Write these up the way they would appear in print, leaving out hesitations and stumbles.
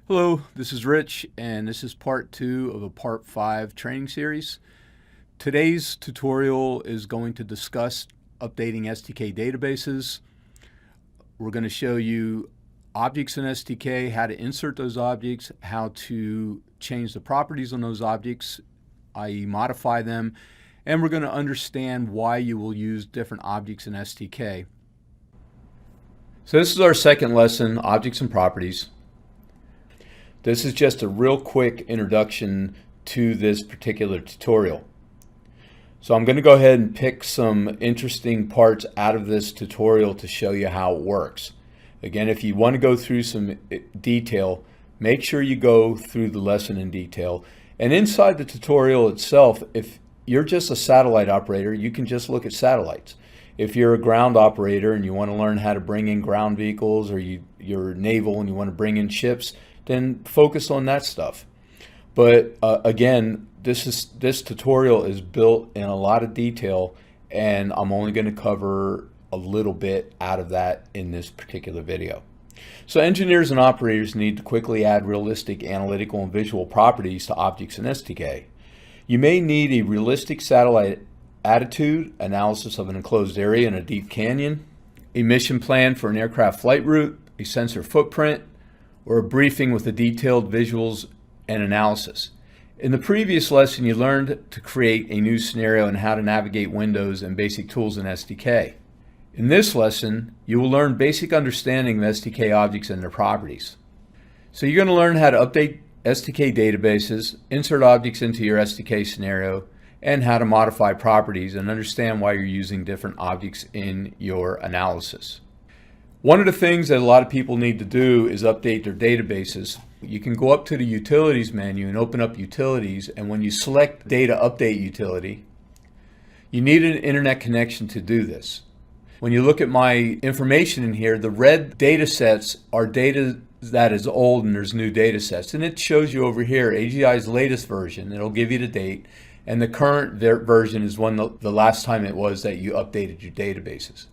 Hello, this is Rich, and this is part 2 of a part 5 training series. Today's tutorial is going to discuss updating STK databases. We're going to show you objects in STK, how to insert those objects, how to change the properties on those objects, i.e. modify them, and we're going to understand why you will use different objects in STK. So this is our second lesson, objects and properties. This is just a real quick introduction to this particular tutorial. So I'm going to go ahead and pick some interesting parts out of this tutorial to show you how it works. Again, if you want to go through some detail, make sure you go through the lesson in detail. And inside the tutorial itself, if you're just a satellite operator, you can just look at satellites. If you're a ground operator and you want to learn how to bring in ground vehicles, or you're naval and you want to bring in ships, then focus on that stuff. But again, this tutorial is built in a lot of detail, and I'm only going to cover a little bit out of that in this particular video. So engineers and operators need to quickly add realistic analytical and visual properties to objects in STK. You may need a realistic satellite attitude, analysis of an enclosed area in a deep canyon, a mission plan for an aircraft flight route, a sensor footprint, or a briefing with the detailed visuals and analysis. In the previous lesson, you learned to create a new scenario and how to navigate windows and basic tools in STK. In this lesson, you will learn basic understanding of STK objects and their properties. So you're going to learn how to update STK databases, insert objects into your STK scenario, and how to modify properties and understand why you're using different objects in your analysis. One of the things that a lot of people need to do is update their databases. You can go up to the Utilities menu and open up Utilities, and when you select Data Update Utility, you need an internet connection to do this. When you look at my information in here, the red data sets are data that is old and there's new data sets. And it shows you over here AGI's latest version. It'll give you the date, and the current version is when the last time it was that you updated your databases.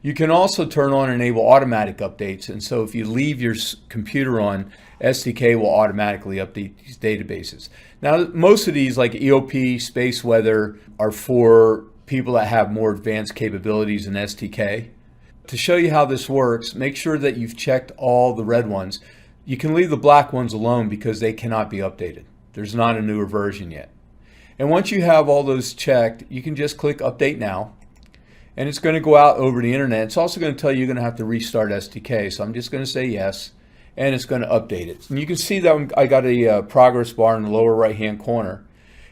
You can also turn on and enable automatic updates, and so if you leave your computer on, STK will automatically update these databases. Now, most of these, like EOP, space weather, are for people that have more advanced capabilities in STK. To show you how this works, make sure that you've checked all the red ones. You can leave the black ones alone because they cannot be updated. There's not a newer version yet. And once you have all those checked, you can just click Update Now. And it's going to go out over the internet. It's also going to tell you you're going to have to restart STK. So I'm just going to say yes, and it's going to update it. And you can see that I got a progress bar in the lower right-hand corner.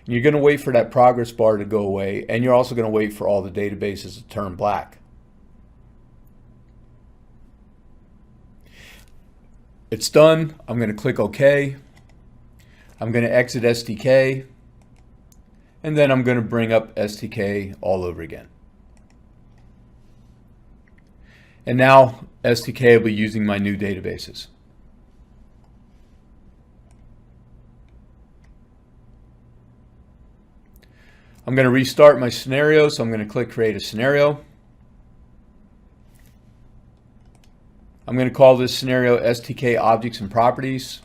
And you're going to wait for that progress bar to go away, and you're also going to wait for all the databases to turn black. It's done. I'm going to click OK. I'm going to exit STK, and then I'm going to bring up STK all over again. And now STK will be using my new databases. I'm going to restart my scenario, so I'm going to click Create a Scenario. I'm going to call this scenario STK Objects and Properties.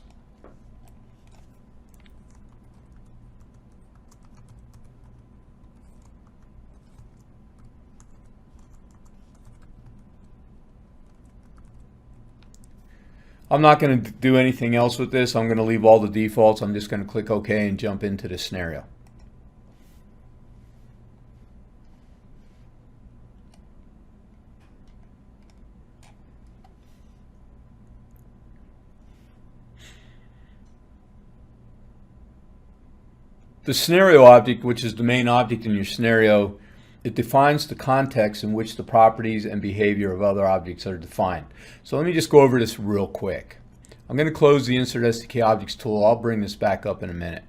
I'm not going to do anything else with this. I'm going to leave all the defaults. I'm just going to click OK and jump into the scenario. The scenario object, which is the main object in your scenario, it defines the context in which the properties and behavior of other objects are defined. So let me just go over this real quick. I'm going to close the Insert STK Objects tool. I'll bring this back up in a minute.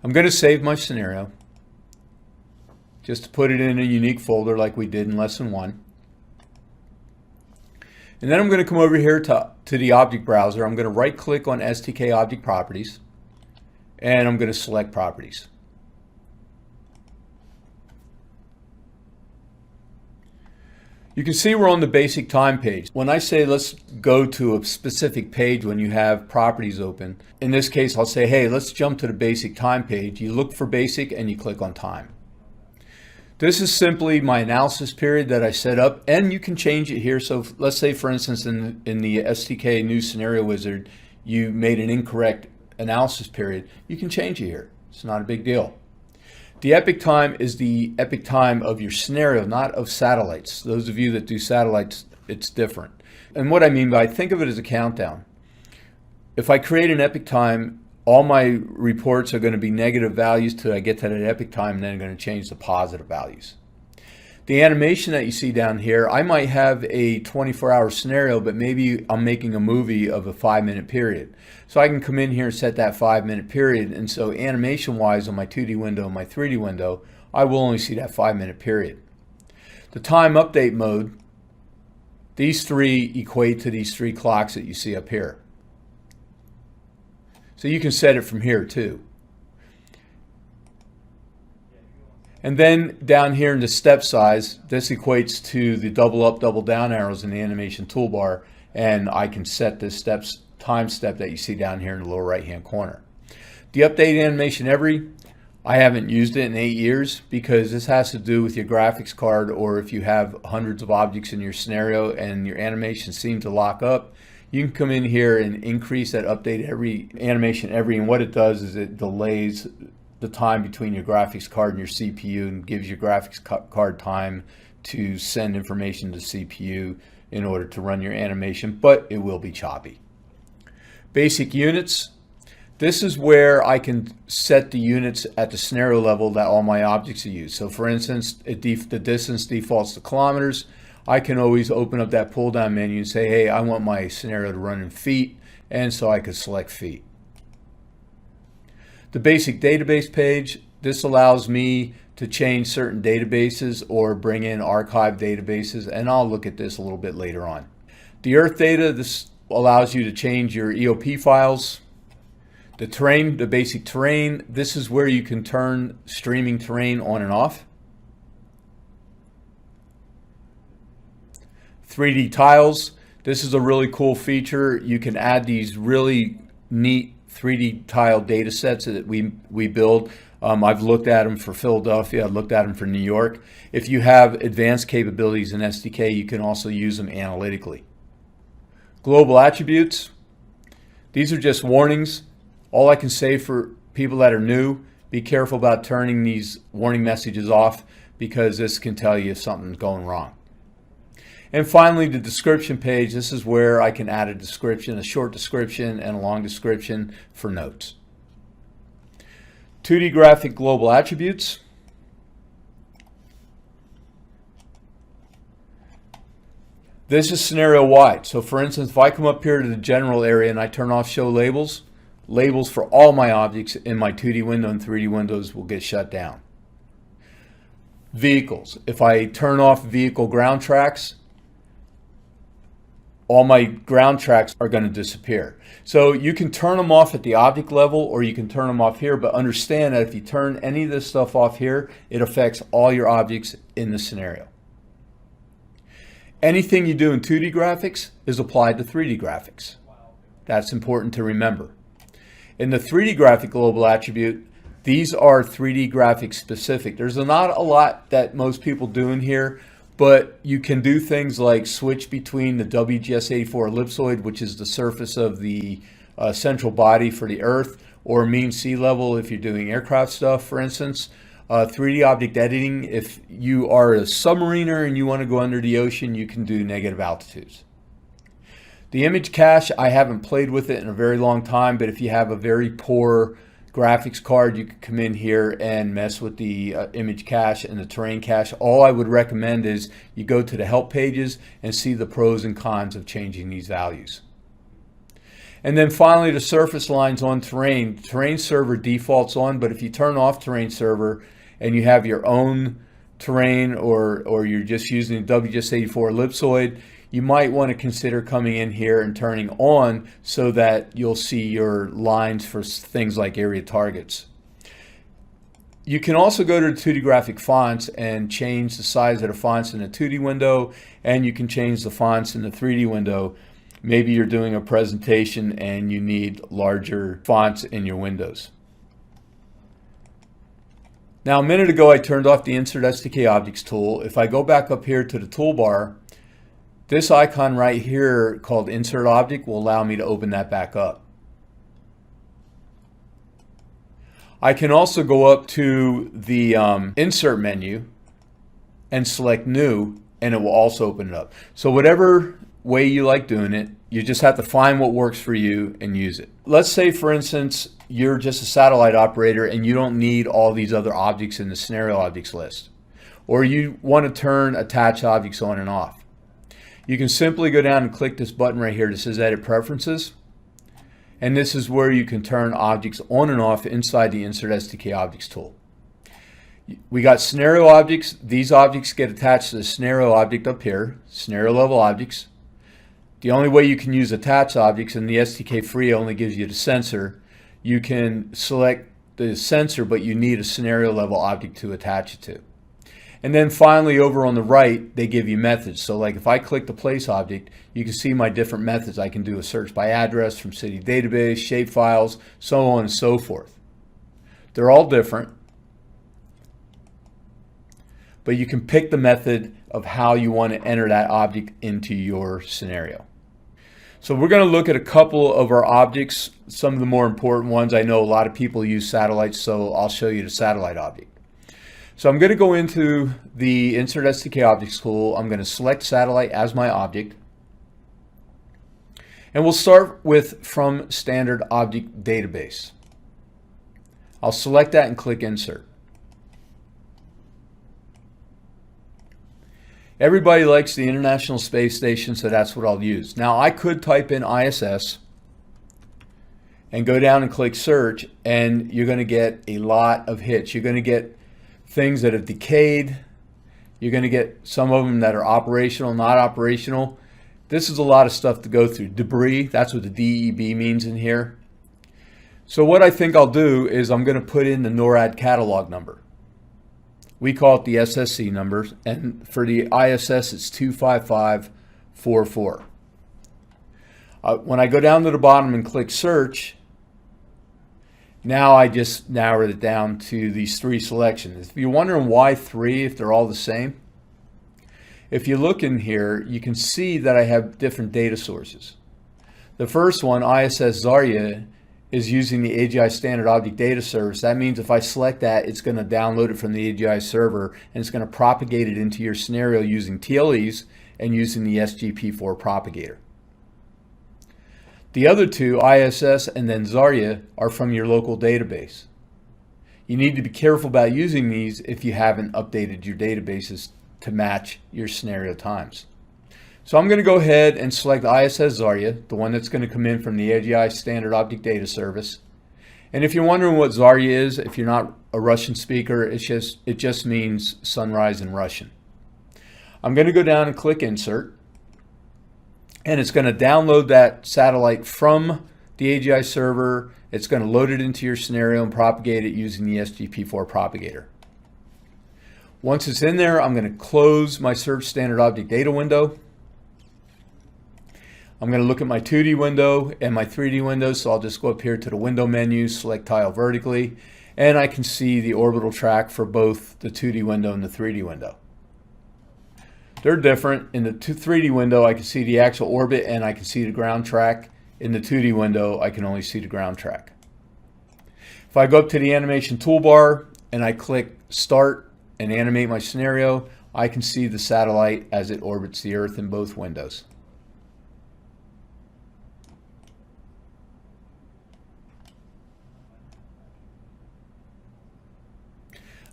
I'm going to save my scenario just to put it in a unique folder like we did in Lesson 1. And then I'm going to come over here to the object browser. I'm going to right click on STK Object Properties, and I'm going to select Properties. You can see we're on the basic time page. When I say let's go to a specific page when you have properties open, in this case I'll say, hey, let's jump to the basic time page. You look for basic and you click on time. This is simply my analysis period that I set up, and you can change it here. So let's say, for instance, in the STK new scenario wizard, you made an incorrect analysis period. You can change it here. It's not a big deal. The epic time is the epic time of your scenario, not of satellites. Those of you that do satellites, it's different. And what I mean by, think of it as a countdown. If I create an epic time, all my reports are going to be negative values till I get to that epic time, and then I'm going to change to positive values. The animation that you see down here, I might have a 24-hour scenario, but maybe I'm making a movie of a 5-minute period. So I can come in here and set that 5-minute period, and so animation-wise on my 2D window and my 3D window, I will only see that 5-minute period. The time update mode, these three equate to these 3 clocks that you see up here. So you can set it from here too. And then down here in the step size, this equates to the double up, double down arrows in the animation toolbar, and I can set this time step that you see down here in the lower right hand corner. The update animation every, I haven't used it in 8 years because this has to do with your graphics card, or if you have hundreds of objects in your scenario and your animations seem to lock up, you can come in here and increase that update every animation every, and what it does is it delays the time between your graphics card and your CPU and gives your graphics card time to send information to CPU in order to run your animation, but it will be choppy. Basic units. This is where I can set the units at the scenario level that all my objects are used. So for instance, the distance defaults to kilometers. I can always open up that pull down menu and say, hey, I want my scenario to run in feet, and so I could select feet. The basic database page, this allows me to change certain databases or bring in archived databases, and I'll look at this a little bit later on. The Earth data, this allows you to change your EOP files. The terrain, the basic terrain, this is where you can turn streaming terrain on and off. 3D tiles, this is a really cool feature. You can add these really neat 3D tile data sets that we build. I've looked at them for Philadelphia, I've looked at them for New York. If you have advanced capabilities in STK, you can also use them analytically. Global attributes, these are just warnings. All I can say for people that are new, be careful about turning these warning messages off, because this can tell you if something's going wrong. And finally, the description page, this is where I can add a description, a short description and a long description for notes. 2D graphic global attributes. This is scenario wide. So for instance, if I come up here to the general area and I turn off show labels, labels for all my objects in my 2D window and 3D windows will get shut down. Vehicles, if I turn off vehicle ground tracks, all my ground tracks are going to disappear. So you can turn them off at the object level, or you can turn them off here, but understand that if you turn any of this stuff off here, it affects all your objects in the scenario. Anything you do in 2D graphics is applied to 3D graphics. That's important to remember. In the 3D graphic global attribute, these are 3D graphics specific. There's not a lot that most people do in here, but you can do things like switch between the WGS84 ellipsoid, which is the surface of the central body for the Earth, or mean sea level if you're doing aircraft stuff, for instance. 3D object editing, if you are a submariner and you want to go under the ocean, you can do negative altitudes. The image cache, I haven't played with it in a very long time, but if you have a very poor graphics card, you can come in here and mess with the image cache and the terrain cache. All I would recommend is you go to the help pages and see the pros and cons of changing these values. And then finally, the surface lines on terrain. Terrain server defaults on, but if you turn off terrain server and you have your own terrain, or you're just using the WGS84 ellipsoid, you might want to consider coming in here and turning on so that you'll see your lines for things like area targets. You can also go to the 2D graphic fonts and change the size of the fonts in the 2D window, and you can change the fonts in the 3D window. Maybe you're doing a presentation and you need larger fonts in your windows. Now, a minute ago, I turned off the Insert STK Objects tool. If I go back up here to the toolbar, this icon right here called Insert Object will allow me to open that back up. I can also go up to the Insert menu and select New, and it will also open it up. So whatever way you like doing it, you just have to find what works for you and use it. Let's say, for instance, you're just a satellite operator and you don't need all these other objects in the scenario objects list, or you want to turn attach objects on and off. You can simply go down and click this button right here that says Edit Preferences, and this is where you can turn objects on and off inside the Insert STK Objects tool. We got scenario objects. These objects get attached to the scenario object up here, scenario level objects. The only way you can use attach objects, and the STK Free only gives you the sensor. You can select the sensor, but you need a scenario level object to attach it to. And then finally, over on the right, they give you methods. So like if I click the place object, you can see my different methods. I can do a search by address from city database, shapefiles, so on and so forth. They're all different, but you can pick the method of how you want to enter that object into your scenario. So we're going to look at a couple of our objects, some of the more important ones. I know a lot of people use satellites, so I'll show you the satellite object. So I'm going to go into the Insert STK Objects tool. I'm going to select satellite as my object. And we'll start with from standard object database. I'll select that and click Insert. Everybody likes the International Space Station, so that's what I'll use. Now, I could type in ISS and go down and click search, and you're going to get a lot of hits. You're going to get things that have decayed. You're going to get some of them that are operational, not operational. This is a lot of stuff to go through. Debris, that's what the DEB means in here. So what I think I'll do is I'm going to put in the NORAD catalog number. We call it the SSC numbers, and for the ISS it's 25544. When I go down to the bottom and click search, now I just narrowed it down to these three selections. If you're wondering why three, if they're all the same, if you look in here, you can see that I have different data sources. The first one, ISS Zarya, is using the AGI Standard Object Data Service. That means if I select that, it's going to download it from the AGI server, and it's going to propagate it into your scenario using TLEs and using the SGP4 propagator. The other two, ISS and then Zarya, are from your local database. You need to be careful about using these if you haven't updated your databases to match your scenario times. So I'm going to go ahead and select ISS Zarya, the one that's going to come in from the AGI Standard Object Data Service. And if you're wondering what Zarya is, if you're not a Russian speaker, it just means sunrise in Russian. I'm going to go down and click Insert, and it's going to download that satellite from the AGI server. It's going to load it into your scenario and propagate it using the SGP4 propagator. Once it's in there, I'm going to close my Search Standard Object Data window. I'm going to look at my 2D window and my 3D window, so I'll just go up here to the window menu, select tile vertically, and I can see the orbital track for both the 2D window and the 3D window. They're different. In the 3D window, I can see the actual orbit and I can see the ground track. In the 2D window, I can only see the ground track. If I go up to the animation toolbar and I click Start and animate my scenario, I can see the satellite as it orbits the Earth in both windows.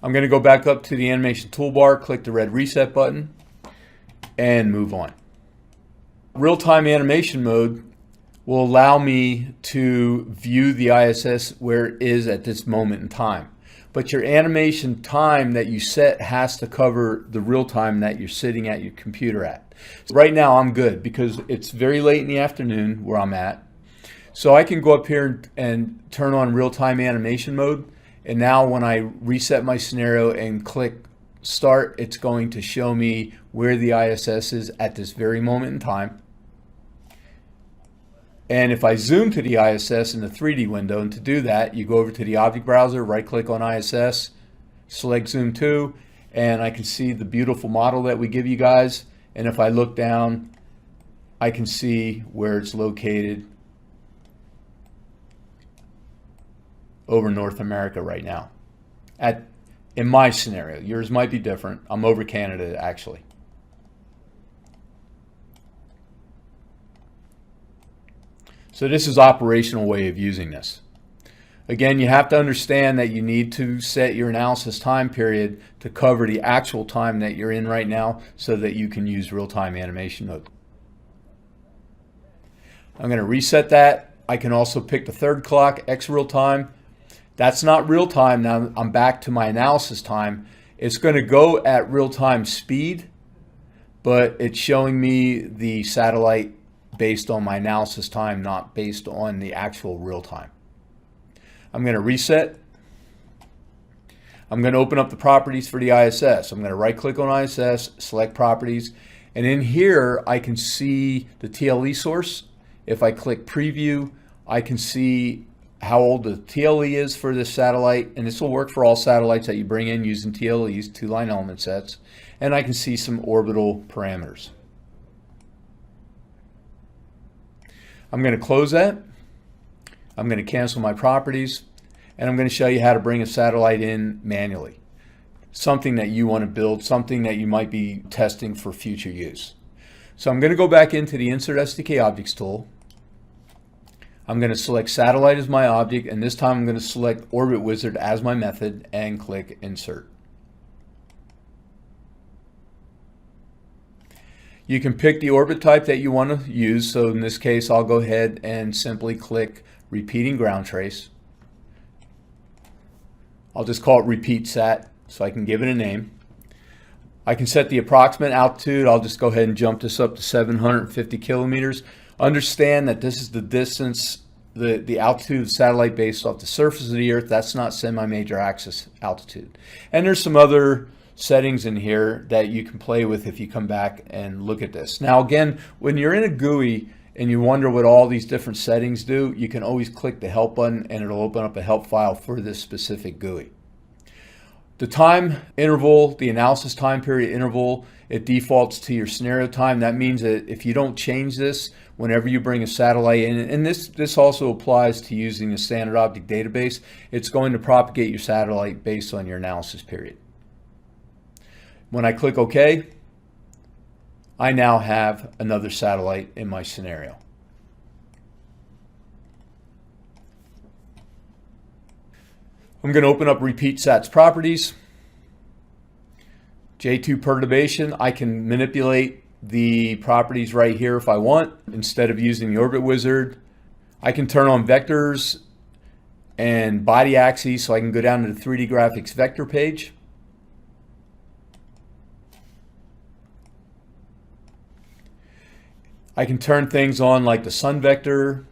I'm going to go back up to the animation toolbar, click the red reset button, and move on. Real-time animation mode will allow me to view the ISS where it is at this moment in time. But your animation time that you set has to cover the real time that you're sitting at your computer at. So right now I'm good because it's very late in the afternoon where I'm at. So I can go up here and turn on real-time animation mode, And now when I reset my scenario and click start, it's going to show me where the ISS is at this very moment in time. And if I zoom to the ISS in the 3D window, and to do that, you go over to the object browser, right click on ISS, select zoom to, and I can see the beautiful model that we give you guys. And if I look down, I can see where it's located over North America right now. In my scenario, yours might be different. I'm over Canada actually. So this is operational way of using this. Again, you have to understand that you need to set your analysis time period to cover the actual time that you're in right now so that you can use real-time animation mode. I'm going to reset that. I can also pick the third clock, X real time. That's not real time. Now I'm back to my analysis time. It's going to go at real time speed, but it's showing me the satellite based on my analysis time, not based on the actual real time. I'm going to reset. I'm going to open up the properties for the ISS. I'm going to right click on ISS, select properties, and in here I can see the TLE source. If I click preview, I can see how old the TLE is for this satellite, and this will work for all satellites that you bring in using TLEs, two-line element sets, and I can see some orbital parameters. I'm going to close that. I'm going to cancel my properties, and I'm going to show you how to bring a satellite in manually. Something that you want to build, something that you might be testing for future use. So I'm going to go back into the Insert STK Objects tool. I'm going to select Satellite as my object, and this time I'm going to select Orbit Wizard as my method and click Insert. You can pick the orbit type that you want to use. So in this case, I'll go ahead and simply click Repeating Ground Trace. I'll just call it Repeat Sat so I can give it a name. I can set the approximate altitude. I'll just go ahead and jump this up to 750 kilometers. Understand that this is the distance, the altitude of the satellite based off the surface of the Earth. That's not semi-major axis altitude. And there's some other settings in here that you can play with if you come back and look at this. Now again, when you're in a GUI and you wonder what all these different settings do, you can always click the help button and it'll open up a help file for this specific GUI. The time interval, the analysis time period interval, it defaults to your scenario time. That means that if you don't change this whenever you bring a satellite in, and this also applies to using a standard object database, it's going to propagate your satellite based on your analysis period. When I click OK, I now have another satellite in my scenario. I'm going to open up Repeat Sat's properties. J2 perturbation, I can manipulate the properties right here if I want. Instead of using the Orbit Wizard, I can turn on vectors and body axes so I can go down to the 3D graphics vector page. I can turn things on like the sun vector.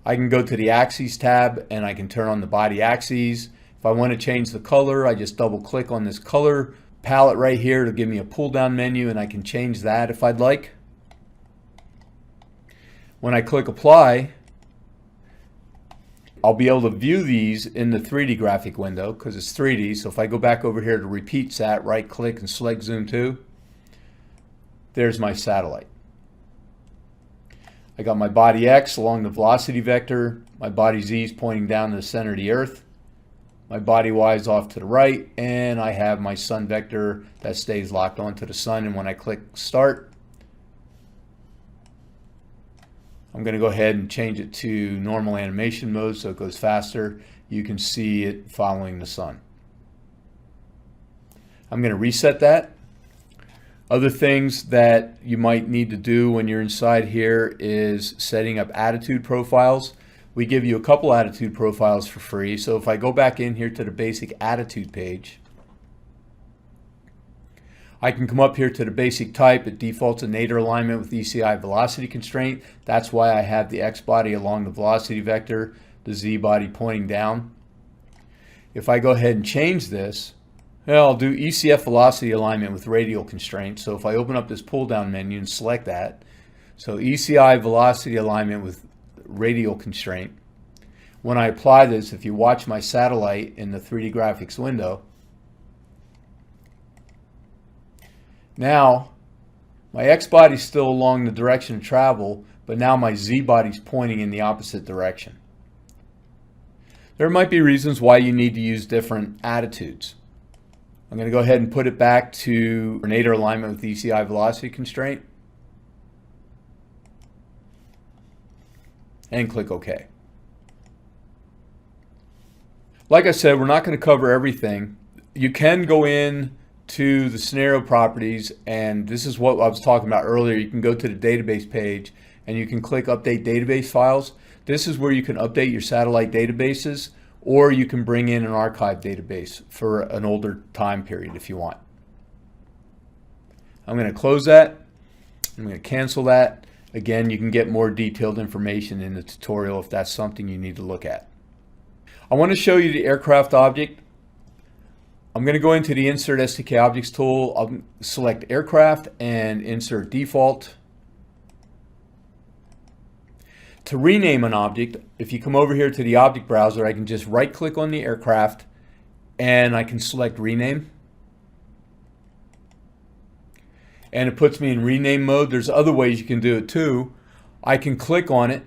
I can go to the axes tab and I can turn on the body axes. If I want to change the color, I just double click on this color palette right here to give me a pull down menu, and I can change that if I'd like. When I click apply, I'll be able to view these in the 3D graphic window because it's 3D. So if I go back over here to Repeat Sat, right click and select Zoom to, there's my satellite. I got my body X along the velocity vector, my body Z is pointing down to the center of the Earth, my body Y is off to the right, and I have my sun vector that stays locked onto the sun. And when I click start, I'm going to go ahead and change it to normal animation mode so it goes faster. You can see it following the sun. I'm going to reset that. Other things that you might need to do when you're inside here is setting up attitude profiles. We give you a couple attitude profiles for free. So if I go back in here to the basic attitude page, I can come up here to the basic type. It defaults to nadir alignment with ECI velocity constraint. That's why I have the X body along the velocity vector, the Z body pointing down. If I go ahead and change this, well, I'll do ECF velocity alignment with radial constraint. So if I open up this pull down menu and select that, so ECI velocity alignment with radial constraint. When I apply this, if you watch my satellite in the 3D graphics window, now my X body is still along the direction of travel, but now my Z body is pointing in the opposite direction. There might be reasons why you need to use different attitudes. I'm going to go ahead and put it back to nadir alignment with ECI velocity constraint and click OK. Like I said, we're not going to cover everything. You can go in to the scenario properties, and this is what I was talking about earlier. You can go to the database page and you can click update database files. This is where you can update your satellite databases, or you can bring in an archive database for an older time period if you want. I'm going to close that. I'm going to cancel that. Again, you can get more detailed information in the tutorial if that's something you need to look at. I want to show you the aircraft object. I'm going to go into the Insert STK Objects tool. I'll select Aircraft and insert Default. To rename an object, if you come over here to the object browser, I can just right click on the aircraft and I can select Rename. And it puts me in rename mode. There's other ways you can do it too. I can click on it.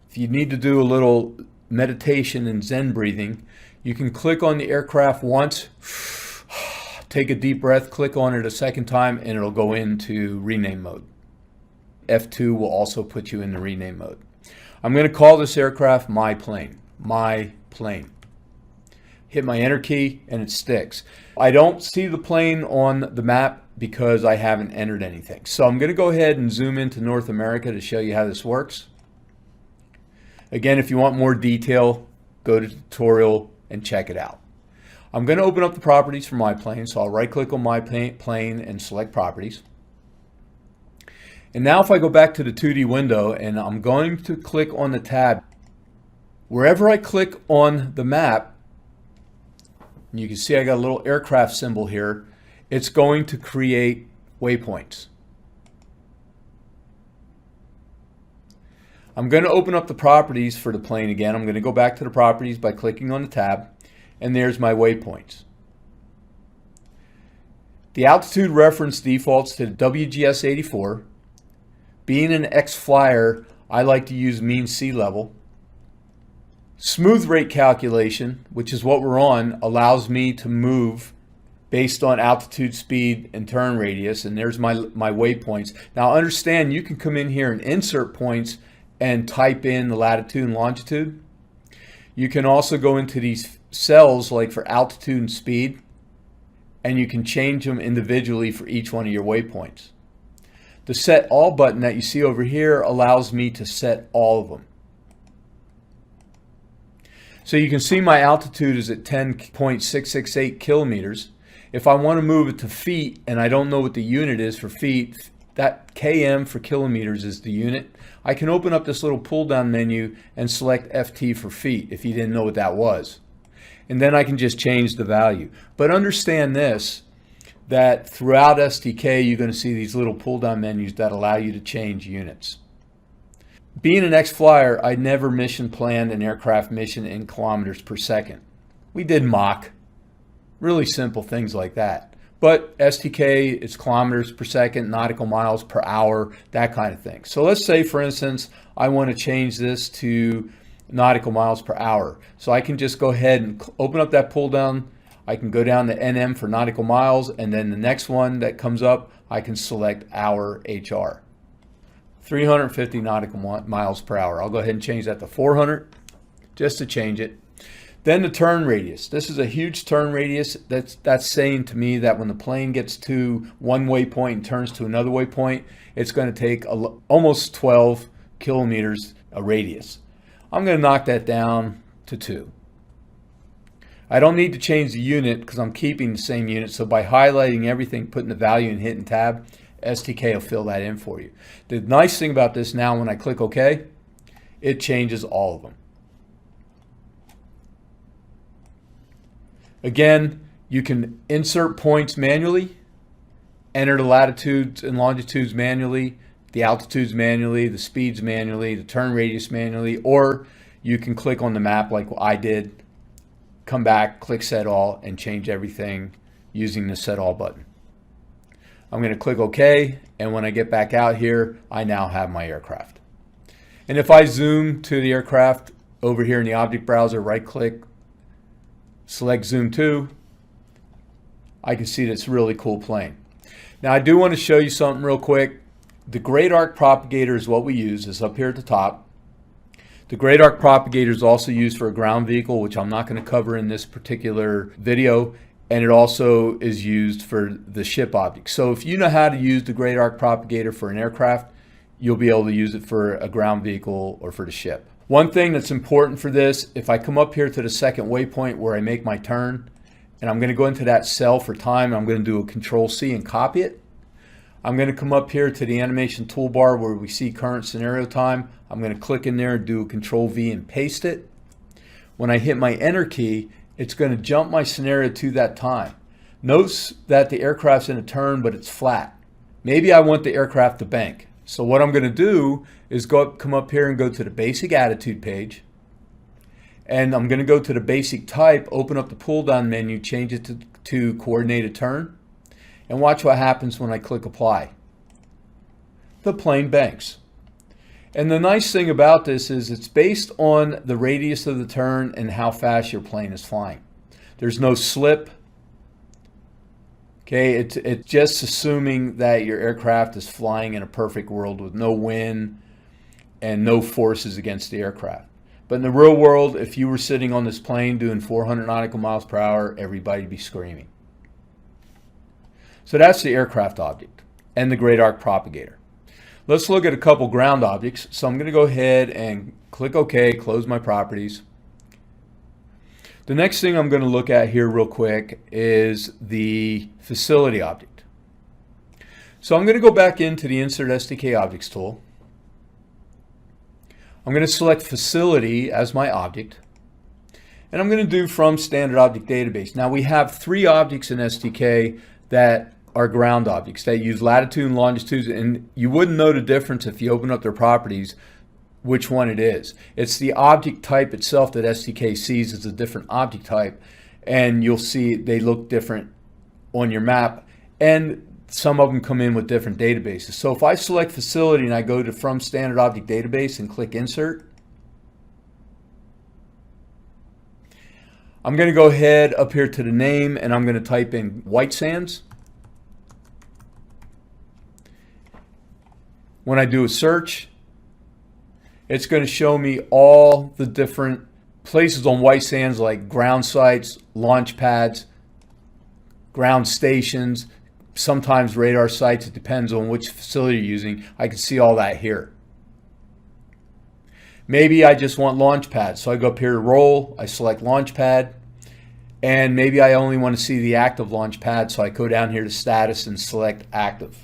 If you need to do a little meditation and Zen breathing, you can click on the aircraft once, take a deep breath, click on it a second time, and it'll go into rename mode. F2 will also put you in the rename mode. I'm going to call this aircraft My Plane. My Plane. Hit my enter key and it sticks. I don't see the plane on the map because I haven't entered anything. So I'm going to go ahead and zoom into North America to show you how this works. Again, if you want more detail, go to tutorial and check it out. I'm going to open up the properties for My Plane, so I'll right click on My Plane and select Properties. And now if I go back to the 2D window and I'm going to click on the tab, wherever I click on the map, you can see I got a little aircraft symbol here, it's going to create waypoints. I'm going to open up the properties for the plane again. I'm going to go back to the properties by clicking on the tab, and there's my waypoints. The altitude reference defaults to WGS 84. Being an X-flyer, I like to use mean sea level. Smooth rate calculation, which is what we're on, allows me to move based on altitude, speed, and turn radius, and there's my waypoints. Now understand, you can come in here and insert points and type in the latitude and longitude. You can also go into these cells like for altitude and speed, and you can change them individually for each one of your waypoints. The Set All button that you see over here allows me to set all of them. So you can see my altitude is at 10.668 kilometers. If I want to move it to feet and I don't know what the unit is for feet, that km for kilometers is the unit. I can open up this little pull down menu and select FT for feet if you didn't know what that was. And then I can just change the value. But understand this, that throughout STK you're going to see these little pull down menus that allow you to change units. Being an X-flyer, I never mission planned an aircraft mission in kilometers per second. We did Mach, really simple things like that. But STK is kilometers per second, nautical miles per hour, that kind of thing. So let's say, for instance, I want to change this to nautical miles per hour. So I can just go ahead and open up that pull down. I can go down to NM for nautical miles, and then the next one that comes up, I can select hour HR. 350 nautical miles per hour. I'll go ahead and change that to 400 just to change it. Then the turn radius. This is a huge turn radius. That's saying to me that when the plane gets to one waypoint and turns to another waypoint, it's going to take almost 12 kilometers a radius. I'm going to knock that down to 2. I don't need to change the unit because I'm keeping the same unit. So by highlighting everything, putting the value and hitting tab, STK will fill that in for you. The nice thing about this now, when I click OK, it changes all of them. Again, you can insert points manually, enter the latitudes and longitudes manually, the altitudes manually, the speeds manually, the turn radius manually, or you can click on the map like I did, come back, click set all, and change everything using the set all button. I'm going to click OK, and when I get back out here, I now have my aircraft. And if I zoom to the aircraft over here in the object browser, right click, select zoom to, I can see this really cool plane. Now I do want to show you something real quick. The great arc propagator is what we use. It's up here at the top. The great arc propagator is also used for a ground vehicle, which I'm not going to cover in this particular video, and it also is used for the ship object. So if you know how to use the great arc propagator for an aircraft, you'll be able to use it for a ground vehicle or for the ship. One thing that's important for this, if I come up here to the second waypoint where I make my turn, and I'm going to go into that cell for time, I'm going to do a Control C and copy it. I'm going to come up here to the animation toolbar where we see current scenario time. I'm going to click in there and do a Control V and paste it. When I hit my enter key, it's going to jump my scenario to that time. Notice that the aircraft's in a turn, but it's flat. Maybe I want the aircraft to bank. So what I'm going to do is come up here and go to the basic attitude page. And I'm going to go to the basic type, open up the pull down menu, change it to coordinated turn. And watch what happens when I click apply. The plane banks. And the nice thing about this is it's based on the radius of the turn and how fast your plane is flying. There's no slip. Okay, it's just assuming that your aircraft is flying in a perfect world with no wind and no forces against the aircraft. But in the real world, if you were sitting on this plane doing 400 nautical miles per hour, everybody would be screaming. So that's the aircraft object and the great arc propagator. Let's look at a couple ground objects. So I'm going to go ahead and click OK, close my properties. The next thing I'm going to look at here real quick is the facility object. So I'm going to go back into the Insert STK Objects tool. I'm going to select Facility as my object. And I'm going to do from Standard Object Database. Now we have 3 objects in STK that are ground objects that use latitude and longitude, and you wouldn't know the difference if you open up their properties which one it is. It's the object type itself that STK sees as a different object type, and you'll see they look different on your map, and some of them come in with different databases. So if I select Facility and I go to From Standard Object Database and click Insert, I'm going to go ahead up here to the name and I'm going to type in White Sands. When I do a search, it's going to show me all the different places on White Sands like ground sites, launch pads, ground stations, sometimes radar sites. It depends on which facility you're using. I can see all that here. Maybe I just want launch pads. So I go up here to roll, I select launch pad, and maybe I only want to see the active launch pad. So I go down here to status and select active.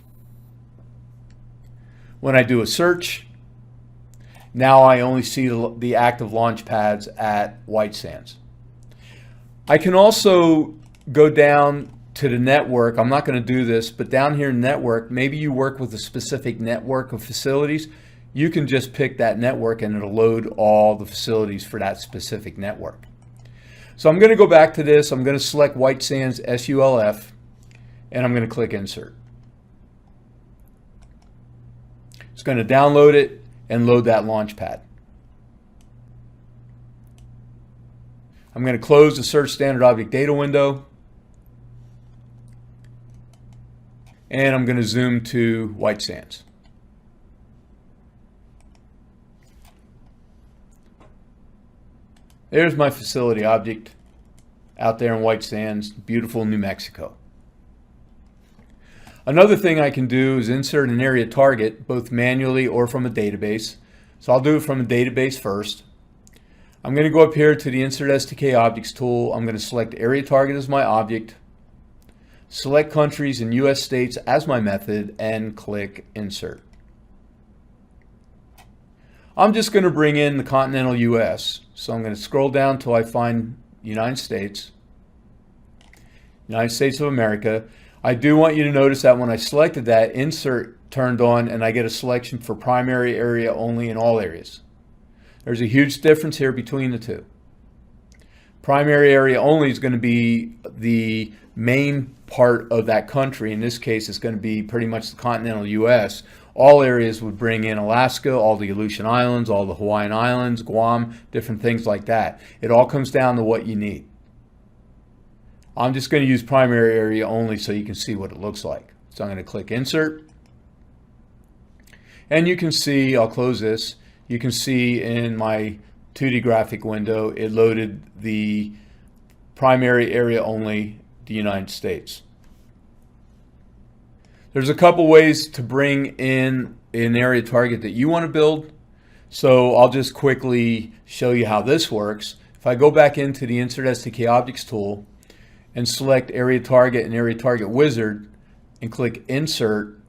When I do a search, now I only see the active launch pads at White Sands. I can also go down to the network. I'm not going to do this, but down here in network, maybe you work with a specific network of facilities. You can just pick that network and it'll load all the facilities for that specific network. So I'm going to go back to this. I'm going to select White Sands SULF and I'm going to click Insert. It's going to download it and load that launch pad. I'm going to close the Search Standard Object Data window. And I'm going to zoom to White Sands. There's my facility object out there in White Sands, beautiful New Mexico. Another thing I can do is insert an area target, both manually or from a database. So I'll do it from a database first. I'm going to go up here to the Insert STK Objects tool. I'm going to select area target as my object, select countries and US states as my method, and click Insert. I'm just going to bring in the continental US. So I'm going to scroll down till I find United States. United States of America. I do want you to notice that when I selected that, insert turned on and I get a selection for primary area only in all areas. There's a huge difference here between the two. Primary area only is going to be the main part of that country. In this case, it's going to be pretty much the continental U.S. All areas would bring in Alaska, all the Aleutian Islands, all the Hawaiian Islands, Guam, different things like that. It all comes down to what you need. I'm just going to use primary area only so you can see what it looks like. So I'm going to click Insert. And you can see, I'll close this, you can see in my 2D graphic window, it loaded the primary area only, the United States. There's a couple ways to bring in an area target that you want to build. So I'll just quickly show you how this works. If I go back into the Insert STK Objects tool and select Area Target and Area Target Wizard and click Insert,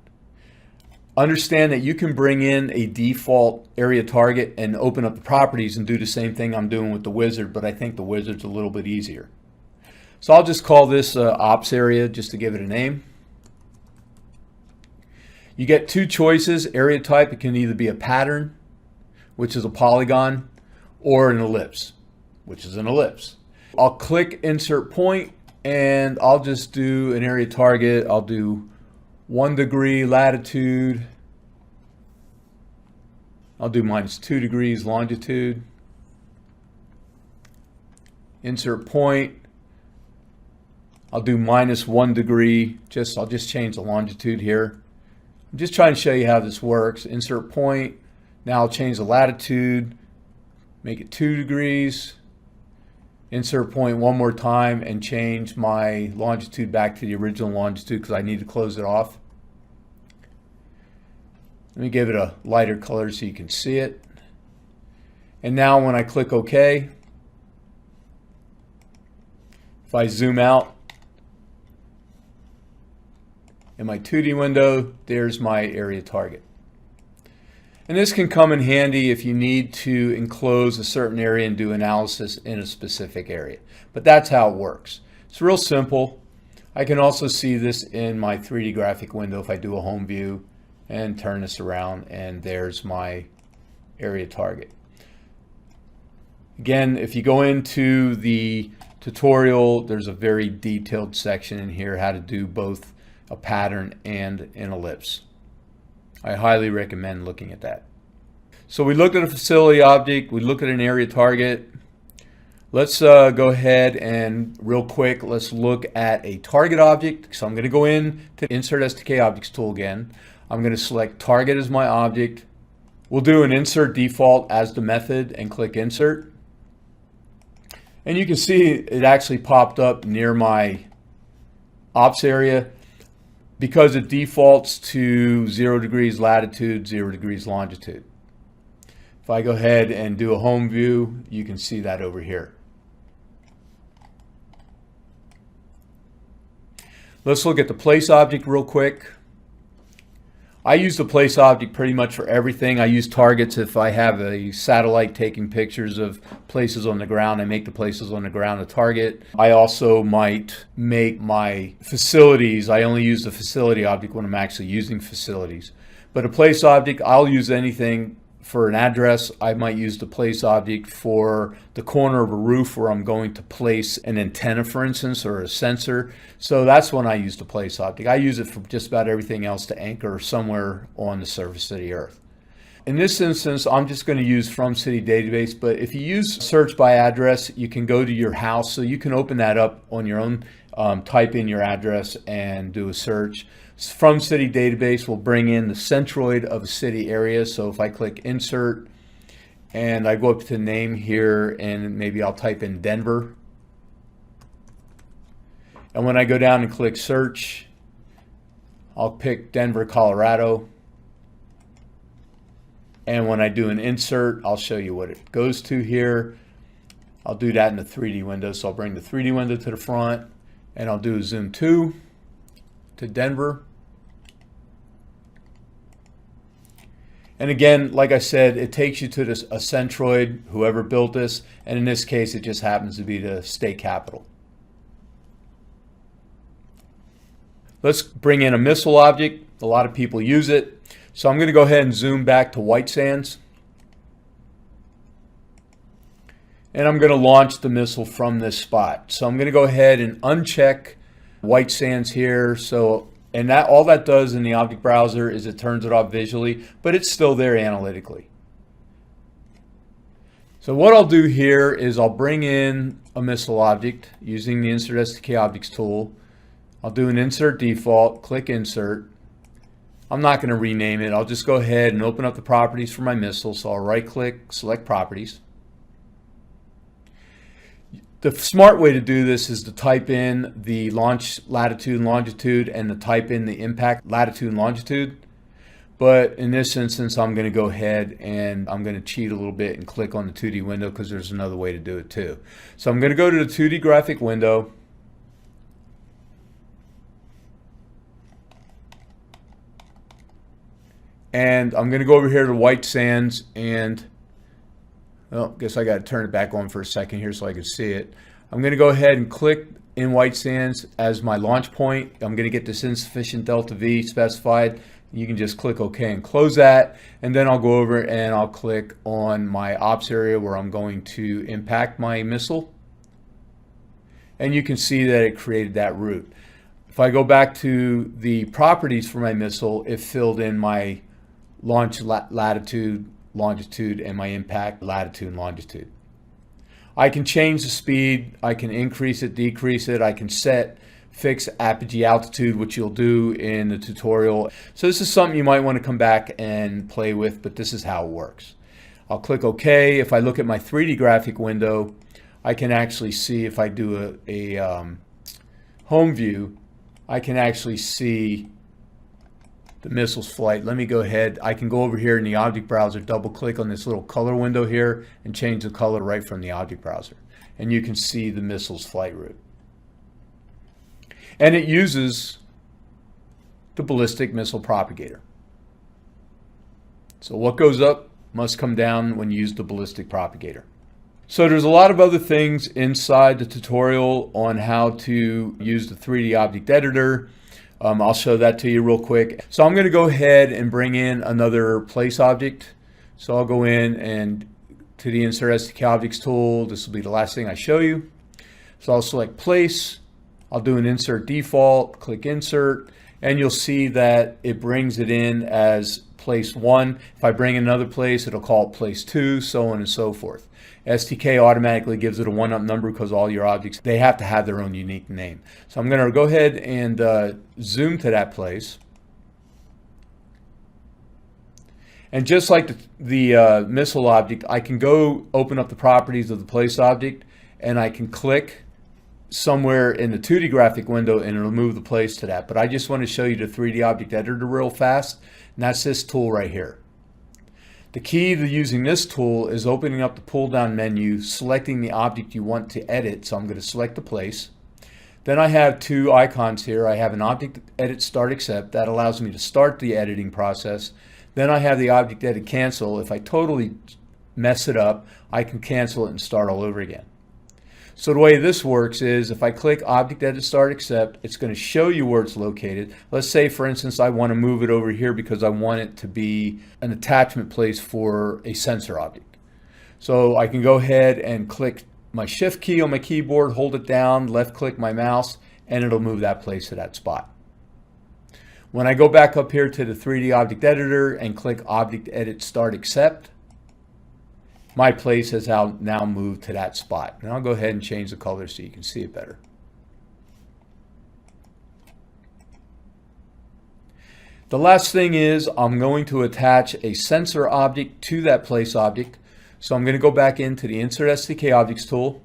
understand that you can bring in a default area target and open up the properties and do the same thing I'm doing with the wizard, but I think the wizard's a little bit easier. So I'll just call this Ops Area just to give it a name. You get two choices. Area type, it can either be a pattern, which is a polygon, or an ellipse, which is an ellipse. I'll click Insert Point and I'll just do an area target. I'll do 1 degree latitude. I'll do -2 degrees longitude. Insert point. I'll do -1 degree. I'll just change the longitude here. I'm just trying to show you how this works. Insert point. Now I'll change the latitude. Make it 2 degrees. Insert point one more time and change my longitude back to the original longitude because I need to close it off. Let me give it a lighter color so you can see it. And now when I click OK, if I zoom out in my 2D window, there's my area target. And this can come in handy if you need to enclose a certain area and do analysis in a specific area. But that's how it works. It's real simple. I can also see this in my 3D graphic window if I do a home view and turn this around, and there's my area target. Again, if you go into the tutorial, there's a very detailed section in here how to do both a pattern and an ellipse. I highly recommend looking at that. So we looked at a facility object, we looked at an area target. Let's go ahead and real quick, let's look at a target object. So I'm going to go in to Insert STK Objects tool again. I'm going to select Target as my object. We'll do an Insert Default as the method and click Insert. And you can see it actually popped up near my ops area, because it defaults to 0 degrees latitude, 0 degrees longitude. If I go ahead and do a home view, you can see that over here. Let's look at the place object real quick. I use the place object pretty much for everything. I use targets if I have a satellite taking pictures of places on the ground. I make the places on the ground a target. I also might make my facilities. I only use the facility object when I'm actually using facilities. But a place object, I'll use anything. For an address, I might use the place object for the corner of a roof where I'm going to place an antenna, for instance, or a sensor. So that's when I use the place object. I use it for just about everything else to anchor somewhere on the surface of the earth. In this instance, I'm just going to use From City Database, but if you use search by address, you can go to your house, so you can open that up on your own, type in your address and do a search. From City Database will bring in the centroid of a city area. So if I click Insert and I go up to name here and maybe I'll type in Denver. And when I go down and click Search, I'll pick Denver, Colorado. And when I do an insert, I'll show you what it goes to here. I'll do that in the 3D window. So I'll bring the 3D window to the front and I'll do a zoom 2 to Denver. And again, like I said, it takes you to a centroid, whoever built this, and in this case, it just happens to be the state capital. Let's bring in a missile object. A lot of people use it. So I'm going to go ahead and zoom back to white sands. And I'm going to launch the missile from this spot. So I'm going to go ahead and uncheck white sands here. And that all that does in the object browser is it turns it off visually, but it's still there analytically. So what I'll do here is I'll bring in a missile object using the Insert STK Objects tool. I'll do an insert default, click insert. I'm not going to rename it. I'll just go ahead and open up the properties for my missile. So I'll right click, select properties. The smart way to do this is to type in the launch latitude and longitude and to type in the impact latitude and longitude. But in this instance, I'm going to go ahead and I'm going to cheat a little bit and click on the 2D window because there's another way to do it too. So I'm going to go to the 2D graphic window. And I'm going to go over here to white sands and, well, I guess I got to turn it back on for a second here so I can see it. I'm going to go ahead and click in white sands as my launch point. I'm going to get this insufficient delta V specified. You can just click OK and close that. And then I'll go over and I'll click on my ops area where I'm going to impact my missile. And you can see that it created that route. If I go back to the properties for my missile, it filled in my launch latitude, longitude, and my impact latitude and longitude. I can change the speed, I can increase it, decrease it, I can set fixed apogee altitude, which you'll do in the tutorial. So this is something you might want to come back and play with, but this is how it works. I'll click OK. If I look at my 3D graphic window, I can actually see, if I do a home view, I can actually see the missile's flight. Let me go ahead. I can go over here in the object browser, double click on this little color window here and change the color right from the object browser. And you can see the missile's flight route. And it uses the ballistic missile propagator. So what goes up must come down when you use the ballistic propagator. So there's a lot of other things inside the tutorial on how to use the 3D object editor. I'll show that to you real quick. So I'm going to go ahead and bring in another place object. So I'll go in and to the Insert STK Objects tool. This will be the last thing I show you. So I'll select place. I'll do an insert default, click insert, and you'll see that it brings it in as place 1. If I bring in another place, it'll call it place 2, so on and so forth. STK automatically gives it a 1-up number because all your objects, they have to have their own unique name. So I'm going to go ahead and zoom to that place. And just like the missile object, I can go open up the properties of the place object and I can click somewhere in the 2D graphic window and it'll move the place to that. But I just want to show you the 3D object editor real fast, and that's this tool right here. The key to using this tool is opening up the pull down menu, selecting the object you want to edit. So I'm going to select the place. Then I have two icons here. I have an object edit start accept that allows me to start the editing process. Then I have the object edit cancel. If I totally mess it up, I can cancel it and start all over again. So the way this works is if I click Object Edit Start Accept, it's going to show you where it's located. Let's say, for instance, I want to move it over here because I want it to be an attachment place for a sensor object. So I can go ahead and click my Shift key on my keyboard, hold it down, left click my mouse, and it'll move that place to that spot. When I go back up here to the 3D Object Editor and click Object Edit Start Accept, my place has now moved to that spot. And I'll go ahead and change the color so you can see it better. The last thing is I'm going to attach a sensor object to that place object. So I'm going to go back into the Insert STK Objects tool,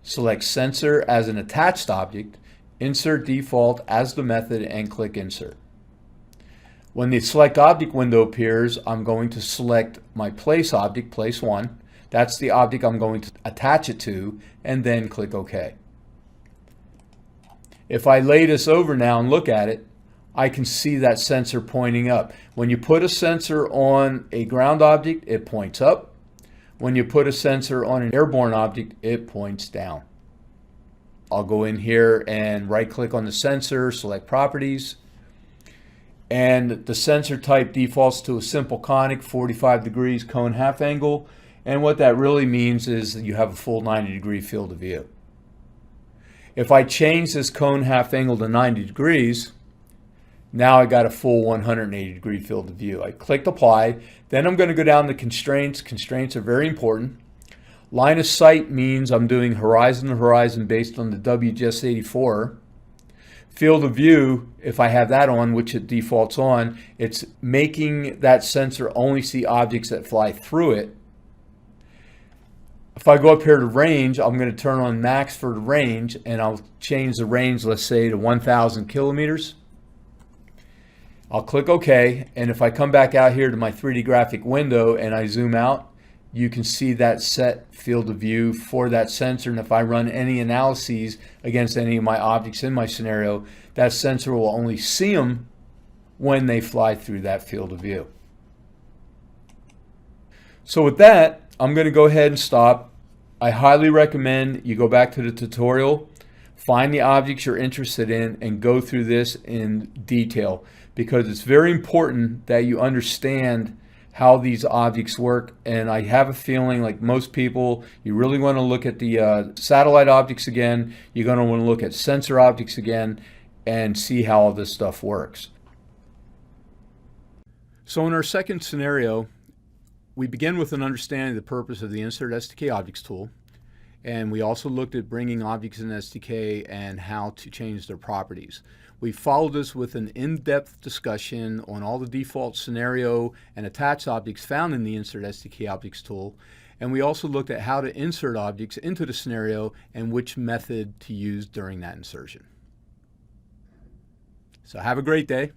select Sensor as an attached object, insert default as the method, and click Insert. When the Select Object window appears, I'm going to select my place object, place 1. That's the object I'm going to attach it to, and then click OK. If I lay this over now and look at it, I can see that sensor pointing up. When you put a sensor on a ground object, it points up. When you put a sensor on an airborne object, it points down. I'll go in here and right click on the sensor, select properties, and the sensor type defaults to a simple conic, 45 degrees cone half angle, and what that really means is that you have a full 90-degree field of view. If I change this cone half angle to 90 degrees, now I got a full 180-degree field of view. I clicked apply, then I'm going to go down to constraints. Constraints are very important. Line of sight means I'm doing horizon to horizon based on the WGS84. Field of view, if I have that on, which it defaults on, it's making that sensor only see objects that fly through it. If I go up here to range, I'm going to turn on max for the range, and I'll change the range, let's say, to 1,000 kilometers. I'll click OK, and if I come back out here to my 3D graphic window and I zoom out, you can see that set field of view for that sensor. And if I run any analyses against any of my objects in my scenario, that sensor will only see them when they fly through that field of view. So with that, I'm going to go ahead and stop. I highly recommend you go back to the tutorial, find the objects you're interested in, and go through this in detail, because it's very important that you understand how these objects work. And I have a feeling, like most people, you really want to look at the satellite objects again. You're going to want to look at sensor objects again and see how all this stuff works. So in our second scenario, we begin with an understanding of the purpose of the Insert STK Objects tool. And we also looked at bringing objects in STK and how to change their properties. We followed this with an in-depth discussion on all the default scenario and attached objects found in the Insert STK Objects tool. And we also looked at how to insert objects into the scenario and which method to use during that insertion. So have a great day,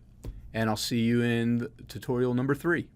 and I'll see you in tutorial number 3.